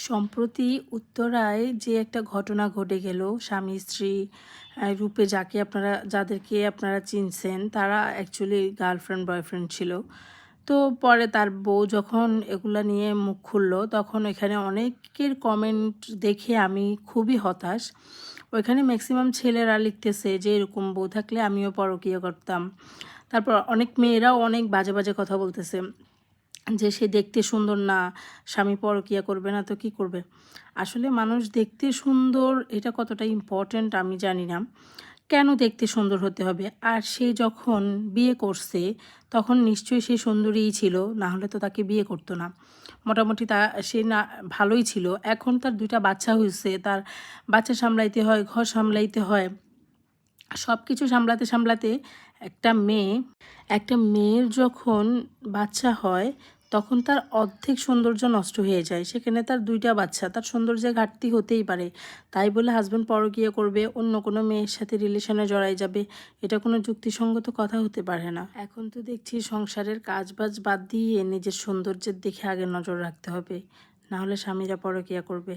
সম্প্রতি উত্তরায় যে একটা ঘটনা ঘটে গেল, স্বামী স্ত্রী রূপে যাদেরকে আপনারা চিনছেন, তারা অ্যাকচুয়ালি গার্লফ্রেন্ড বয়ফ্রেন্ড ছিল। তো পরে তার বউ যখন এগুলা নিয়ে মুখ খুললো, তখন এখানে অনেকের কমেন্ট দেখে আমি খুবই হতাশ। ওইখানে ম্যাক্সিমাম ছেলেরা লিখতেছে যে এরকম বউ থাকলে আমিও পরকীয়া করতাম। তারপর অনেক মেয়েরাও অনেক বাজে বাজে কথা বলতেছে যে সে দেখতে সুন্দর না, স্বামী পরকীয়া করবে না তো কি করবে। আসলে মানুষ দেখতে সুন্দর এটা কতটা ইম্পর্ট্যান্ট আমি জানি না। কেন দেখতে সুন্দর হতে হবে? আর সে যখন বিয়ে করছে তখন নিশ্চয়ই সে সুন্দরীই ছিল, না হলে তো তাকে বিয়ে করতো না। মোটামুটি সে না ভালোই ছিল। এখন তার ২ টা বাচ্চা হইছে, তার বাচ্চা সামলাইতে হয়, ঘর সামলাইতে হয়। সব কিছু সামলাতে সামলাতে একটা মেয়ের যখন বাচ্চা হয় তখন তার অর্ধেক সৌন্দর্য নষ্ট হয়ে যায়। সেখানে তার ২ টা বাচ্চা, তার সৌন্দর্যের ঘাটতি হতেই পারে। তাই বলে হাজব্যান্ড পরকীয়া করবে, অন্য কোনো মেয়ের সাথে রিলেশনে জড়াই যাবে, এটা কোনো যুক্তিসঙ্গত কথা হতে পারে না। এখন তো দেখছি সংসারের কাজবাজ বাদ দিয়ে নিজের সৌন্দর্যের দিকে আগে নজর রাখতে হবে, না হলে স্বামীরা পরকীয়া করবে।